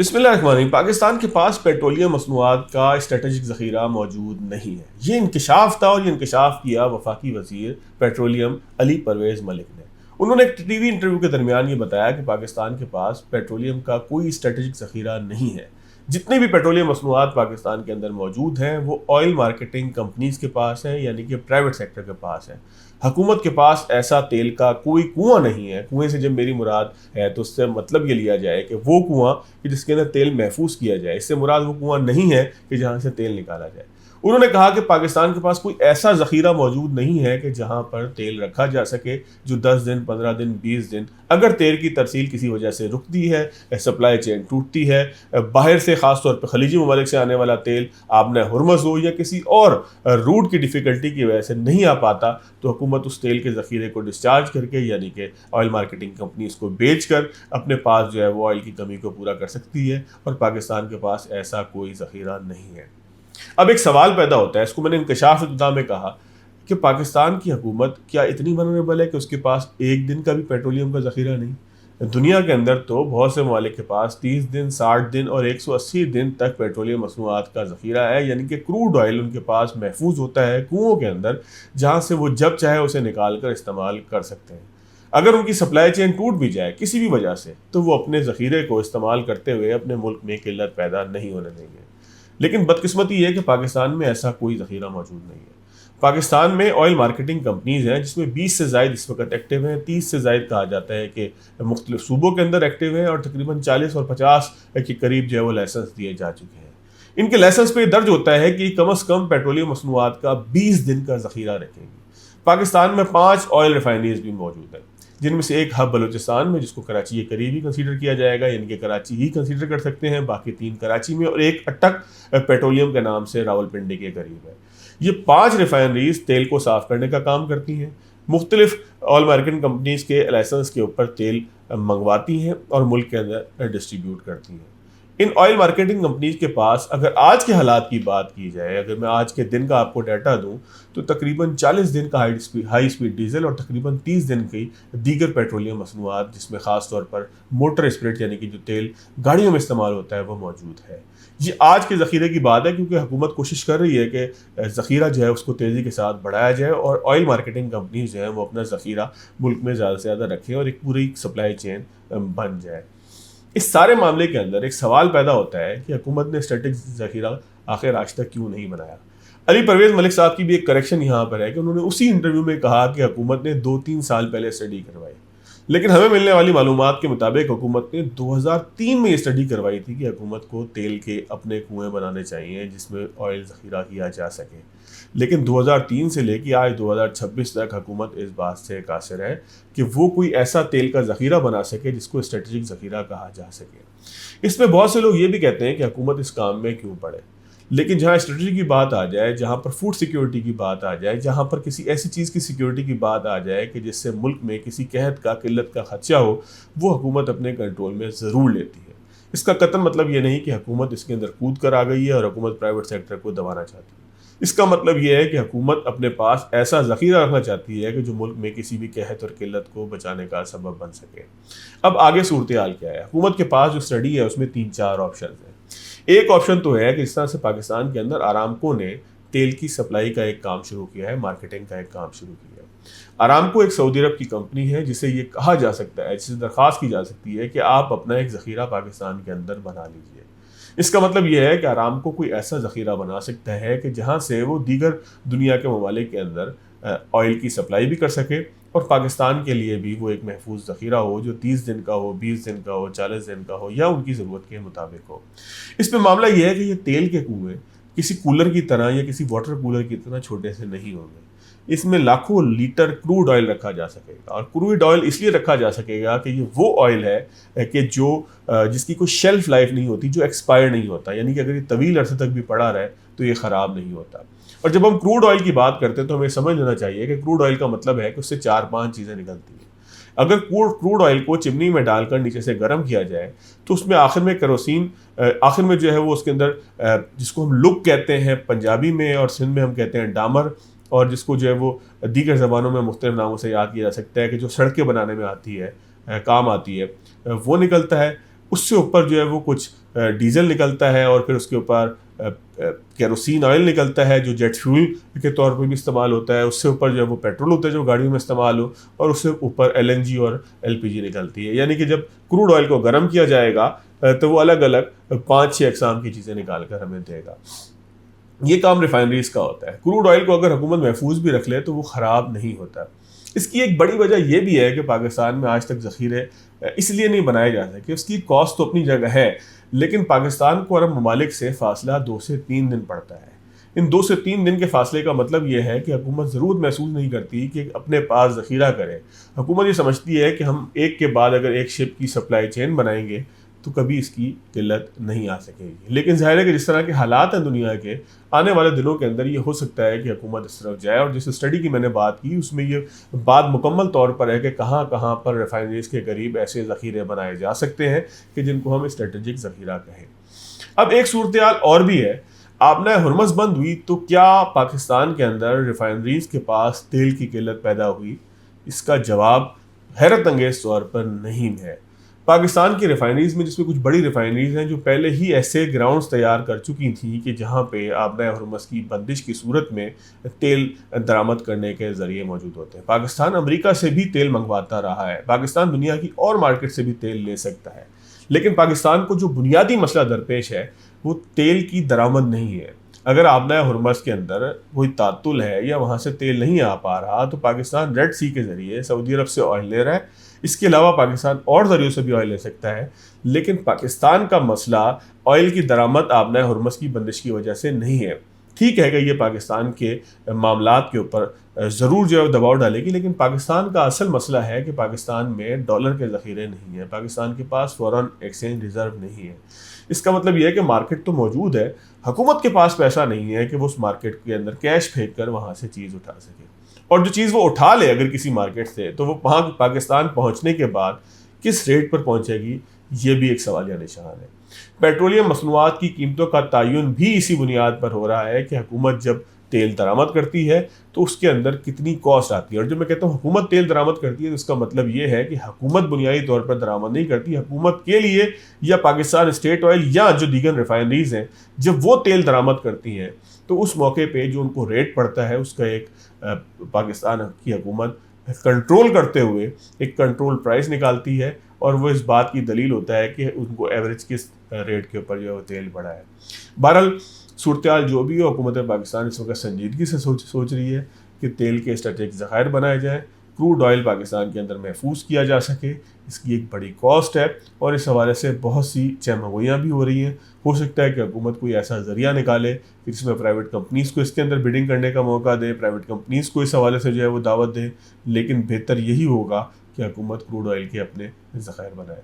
बिस्मिल्लाहिर्रहमानिर्रहीम। पाकिस्तान के पास पेट्रोलियम मसनूआत का स्ट्रेटजिक ज़ख़ीरा मौजूद नहीं है। ये इंकशाफ था और ये इंकशाफ किया वफाकी वज़ीर पेट्रोलियम अली परवेज़ मलिक ने। उन्होंने एक टीवी इंटरव्यू के दरमियान ये बताया कि पाकिस्तान के पास पेट्रोलियम का कोई स्ट्रेटजिक ज़ख़ीरा नहीं है। जितने भी पेट्रोलियम मसनूआत पाकिस्तान के अंदर मौजूद हैं वो ऑयल मार्केटिंग कंपनीज के पास हैं, यानी कि प्राइवेट सेक्टर के पास है। हुकूमत के पास ऐसा तेल का कोई कुआं नहीं है। कुएं से जब मेरी मुराद है तो उससे मतलब ये लिया जाए कि वो कुआं कि जिसके अंदर तेल महफूज किया जाए। इससे मुराद वो कुआं नहीं है कि जहां से तेल निकाला जाए। उन्होंने कहा कि पाकिस्तान के पास कोई ऐसा ज़ख़ीरा मौजूद नहीं है कि जहां पर तेल रखा जा सके जो 10 दिन, 15 दिन, 20 दिन, अगर तेल की तरसील किसी वजह से रुकती है, सप्लाई चेन टूटती है, बाहर से ख़ास तौर पर खलीजी ममालिक से आने वाला तेल आपने हुर्मज़ हो या किसी और रूट की डिफ़िकल्टी की वजह से नहीं आ पाता, तो हुकूमत उस तेल के ज़ख़ीरे को डिस्चार्ज करके, यानी कि ऑयल मार्केटिंग कंपनी इसको बेच कर अपने पास जो है वो ऑयल की कमी को पूरा कर सकती है। और पाकिस्तान के पास ऐसा कोई ज़ख़ीरा नहीं है। अब एक सवाल पैदा होता है, इसको मैंने इंकशाफ इब्तिदा में कहा कि पाकिस्तान की हुकूमत क्या इतनी वल्नरेबल है कि उसके पास एक दिन का भी पेट्रोलियम का ज़ख़ीरा नहीं। दुनिया के अंदर तो बहुत से ममालिक के पास 30 दिन, 60 दिन और 180 दिन तक पेट्रोलियम मसनूआत का ज़ख़ीरा है, यानी कि क्रूड ऑयल उनके पास महफूज होता है कुओं के अंदर, जहाँ से वो जब चाहे उसे निकाल कर इस्तेमाल कर सकते हैं। अगर उनकी सप्लाई चेन टूट भी जाए किसी भी वजह से, तो वो अपने ज़ख़ीरे को इस्तेमाल करते हुए अपने मुल्क में किल्लत पैदा नहीं होने देंगे। लेकिन बदकिस्मती ये है कि पाकिस्तान में ऐसा कोई ज़ख़ीरा मौजूद नहीं है। पाकिस्तान में ऑयल मार्केटिंग कंपनीज हैं जिसमें 20 से ज़ायद इस वक्त एक्टिव हैं, 30 से ज़ायद कहा जाता है कि मुख्तलिफ सूबों के अंदर एक्टिव हैं, और तकरीबन 40 और 50 के करीब जो है वो लाइसेंस दिए जा चुके हैं। इनके लाइसेंस पे दर्ज होता है कि कम अज़ कम पेट्रोलियम मसनूआत का 20 दिन का ज़ख़ीरा रखेंगे। पाकिस्तान में 5 ऑयल रिफाइनरीज भी मौजूद हैं, जिनमें से एक हब बलूचिस्तान में, जिसको कराची के करीब ही कंसीडर किया जाएगा, यानी कि कराची ही कंसीडर कर सकते हैं। बाकी 3 कराची में और एक अटक पेट्रोलियम के नाम से रावलपिंडी के करीब है। ये 5 रिफाइनरीज तेल को साफ करने का काम करती हैं। मुख्तलिफ ऑयल मार्केटिंग कंपनीज के लाइसेंस के ऊपर तेल मंगवाती हैं और मुल्क के अंदर डिस्ट्रीब्यूट करती हैं। इन ऑयल मार्केटिंग कंपनीज के पास अगर आज के हालात की बात की जाए, अगर मैं आज के दिन का आपको डाटा दूं, तो तकरीबन 40 दिन का हाई स्पीड डीजल और तकरीबन 30 दिन की दीगर पेट्रोलियम मसनूआत, जिसमें ख़ास तौर पर मोटर स्पिरिट यानी कि जो तेल गाड़ियों में इस्तेमाल होता है, वो मौजूद है। ये आज के ज़ख़ीरे की बात है, क्योंकि हुकूमत कोशिश कर रही है कि ज़ख़ीरा जो है उसको तेज़ी के साथ बढ़ाया जाए और ऑयल मार्केटिंग कंपनीज जो है वो अपना ज़ख़ीरा मुल्क में ज़्यादा से ज़्यादा रखें और एक पूरी सप्लाई चेन बन जाए। इस सारे मामले के अंदर एक सवाल पैदा होता है कि हुकूमत ने स्ट्रेटेजिक ज़ख़ीरा आखिर आज तक क्यों नहीं बनाया। अली परवेज़ मलिक साहब की भी एक करेक्शन यहाँ पर है कि उन्होंने उसी इंटरव्यू में कहा कि हुकूमत ने 2-3 साल पहले स्टडी करवाई, लेकिन हमें मिलने वाली मालूमात के मुताबिक हुकूमत ने 2003 में ये स्टडी करवाई थी कि हुकूमत को तेल के अपने कुएँ बनाने चाहिए जिसमें ऑयल ज़ख़ीरा किया जा सके। लेकिन 2003 से लेकर आज 2026 तक हुकूमत इस बात से कासिर है कि वो कोई ऐसा तेल का ज़ख़ीरा बना सके जिसको स्ट्रेटजिक ज़ख़ीरा कहा जा सके। इसमें बहुत से लोग ये भी कहते हैं कि हुकूमत इस काम में क्यों पड़े, लेकिन जहाँ स्ट्रेटजी की बात आ जाए, जहाँ पर फूड सिक्योरिटी की बात आ जाए, जहाँ पर किसी ऐसी चीज़ की सिक्योरिटी की बात आ जाए कि जिससे मुल्क में किसी कहत का, किल्लत का खदशा हो, वो हुकूमत अपने कंट्रोल में ज़रूर लेती है। इसका कतई मतलब ये नहीं कि हुकूमत इसके अंदर कूद कर आ गई है और हुकूमत प्राइवेट सेक्टर को दबाना चाहती है। इसका मतलब ये है कि हुकूमत अपने पास ऐसा ज़ख़ीरा रखना चाहती है कि जो मुल्क में किसी भी कहत और किल्लत को बचाने का सबब बन सके। अब आगे सूरत हाल क्या है? हुकूमत के पास जो स्टडी है उसमें 3-4 ऑप्शन हैं। एक ऑप्शन तो है कि इस तरह से पाकिस्तान के अंदर आरामको ने तेल की सप्लाई का एक काम शुरू किया है, मार्केटिंग का एक काम शुरू किया है। आरामको एक सऊदी अरब की कंपनी है जिसे ये कहा जा सकता है, जिसे दरख्वास्त की जा सकती है कि आप अपना एक ज़ख़ीरा पाकिस्तान के अंदर बना लीजिए। इसका मतलब यह है कि आरामको कोई ऐसा ज़ख़ीरा बना सकता है कि जहाँ से वो दीगर दुनिया के ममालिक के अंदर ऑयल की सप्लाई भी कर सके और पाकिस्तान के लिए भी वो एक महफूज ज़ख़ीरा हो जो 30 दिन का हो, 20 दिन का हो, 40 दिन का हो या उनकी ज़रूरत के मुताबिक हो। इसमें मामला यह है कि ये तेल के कुएँ किसी कूलर की तरह या किसी वाटर कूलर की तरह छोटे से नहीं होंगे। इसमें लाखों लीटर क्रूड ऑयल रखा जा सकेगा, और क्रूड ऑयल इसलिए रखा जा सकेगा कि ये वो ऑयल है कि जो जिसकी कोई शेल्फ लाइफ नहीं होती, जो एक्सपायर नहीं होता, यानी कि अगर ये तवील अरसे तक भी पड़ा रहे तो ये ख़राब नहीं होता। और जब हम क्रूड ऑयल की बात करते हैं तो हमें समझ लेना चाहिए कि क्रूड ऑयल का मतलब है कि उससे 4-5 चीज़ें निकलती हैं। अगर क्रूड ऑयल को चिमनी में डालकर नीचे से गर्म किया जाए तो उसमें आखिर में केरोसिन, आखिर में जो है वो उसके अंदर जिसको हम लुक कहते हैं पंजाबी में और सिंध में हम कहते हैं डामर, और जिसको जो है वो दीगर ज़बानों में मुख्तलिफ नामों से याद किया जा सकता है कि जो सड़कें बनाने में आती है, काम आती है, वो निकलता है। उससे ऊपर जो है वो कुछ डीजल निकलता है और फिर उसके ऊपर केरोसिन ऑयल निकलता है जो जेट फ्यूल के तौर पर भी इस्तेमाल होता है, उससे ऊपर जो है वो पेट्रोल होता है जो गाड़ियों में इस्तेमाल हो, और उससे ऊपर एलएनजी और एलपीजी निकलती है। यानी कि जब क्रूड ऑयल को गर्म किया जाएगा तो वो अलग अलग 5-6 अकसाम की चीज़ें निकाल कर हमें देगा। ये काम रिफाइनरीज का होता है। क्रूड ऑयल को अगर हुकूमत महफूज भी रख ले तो वो ख़राब नहीं होता। इसकी एक बड़ी वजह यह भी है कि पाकिस्तान में आज तक ज़ख़ीरे इसलिए नहीं बनाए जा सके, उसकी कॉस्ट तो अपनी जगह है, लेकिन पाकिस्तान को अरब ममालिक से फासला 2 से 3 दिन पड़ता है। इन 2 से 3 दिन के फासले का मतलब यह है कि हुकूमत ज़रूरत महसूस नहीं करती कि अपने पास ज़ख़ीरा करे। हुकूमत ये समझती है कि हम एक के बाद अगर एक शिप की सप्लाई चेन बनाएंगे तो कभी इसकी किल्लत नहीं आ सकेगी। लेकिन ज़ाहिर है कि जिस तरह के हालात हैं दुनिया के, आने वाले दिनों के अंदर ये हो सकता है कि हुकूमत इस तरफ जाए। और जिस स्टडी की मैंने बात की उसमें ये बात मुकम्मल तौर पर है कि कहाँ कहाँ पर रिफाइनरीज के करीब ऐसे ज़ख़ीरे बनाए जा सकते हैं कि जिनको हम स्ट्रेटेजिक ज़ख़ीरा कहें। अब एक सूरत हाल और भी है, आपने हुर्मुज़ बंद हुई तो क्या पाकिस्तान के अंदर रिफाइनरीज के पास तेल की किल्लत पैदा हुई? इसका जवाब हैरत अंगेज़ तौर पर नहीं है। पाकिस्तान की रिफाइनरीज में, जिसमें कुछ बड़ी रिफाइनरीज हैं जो पहले ही ऐसे ग्राउंड्स तैयार कर चुकी थी कि जहां पे आबना हुर्मुज़ की बंदिश की सूरत में तेल दरामद करने के ज़रिए मौजूद होते हैं। पाकिस्तान अमेरिका से भी तेल मंगवाता रहा है, पाकिस्तान दुनिया की और मार्केट से भी तेल ले सकता है, लेकिन पाकिस्तान को जो बुनियादी मसला दरपेश है वो तेल की दरामद नहीं है। अगर आबना हुर्मुज़ के अंदर कोई तातुल है या वहाँ से तेल नहीं आ पा रहा तो पाकिस्तान रेड सी के ज़रिए सऊदी अरब से ऑयल ले रहा है। इसके अलावा पाकिस्तान और ज़रियों से भी ऑयल ले सकता है, लेकिन पाकिस्तान का मसला ऑयल की दरामद आबना हुर्मुज़ की बंदिश की वजह से नहीं है। ठीक है कि ये पाकिस्तान के मामलात के ऊपर ज़रूर जो है दबाव डालेगी, लेकिन पाकिस्तान का असल मसला है कि पाकिस्तान में डॉलर के ज़ख़ीरे नहीं है, पाकिस्तान के पास फ़ॉरेन एक्सचेंज रिज़र्व नहीं है। इसका मतलब यह है कि मार्केट तो मौजूद है, हुकूमत के पास पैसा नहीं है कि वो उस मार्केट के अंदर कैश फेंक कर वहाँ से चीज़ उठा सके। और जो चीज़ वो उठा ले अगर किसी मार्केट से, तो वो वहाँ पाकिस्तान पहुँचने के बाद किस रेट पर पहुँचेगी, ये भी एक सवालिया निशान है। पेट्रोलियम मसनूआत की कीमतों का तयन भी इसी बुनियाद पर हो रहा है कि हुकूमत जब तेल दरामद करती है तो उसके अंदर कितनी कॉस्ट आती है। और जब मैं कहता हूँ हुकूमत तेल दरामद करती है तो इसका मतलब ये है कि हुकूमत बुनियादी तौर पर दरामद नहीं करती, हुकूमत के लिए या पाकिस्तान स्टेट ऑयल या जो दीगर रिफाइनरीज हैं जब वो तेल दरामद करती हैं तो उस मौके पे जो उनको रेट पड़ता है उसका एक पाकिस्तान की हुकूमत कंट्रोल करते हुए एक कंट्रोल प्राइस निकालती है, और वो इस बात की दलील होता है कि उनको एवरेज किस रेट के ऊपर जो है तेल बढ़ा है। बहरहाल सूरत हाल जो भी हो, हुकूमत पाकिस्तान इस वक्त संजीदगी से सोच रही है कि तेल के स्ट्रेटेजिक ज़ख़ायर बनाए जाएँ, क्रूड ऑयल पाकिस्तान के अंदर महफूज किया जा सके। इसकी एक बड़ी कॉस्ट है और इस हवाले से बहुत सी चहमगोइयाँ भी हो रही हैं। हो सकता है कि हुकूमत कोई ऐसा ज़रिया निकाले कि जिसमें प्राइवेट कंपनीज़ को इसके अंदर बिडिंग करने का मौका दे, प्राइवेट कंपनीज़ को इस हवाले से जो है वो दावत दे, लेकिन बेहतर यही होगा कि हुकूमत क्रूड ऑयल के अपने ज़ख़ायर बनाए।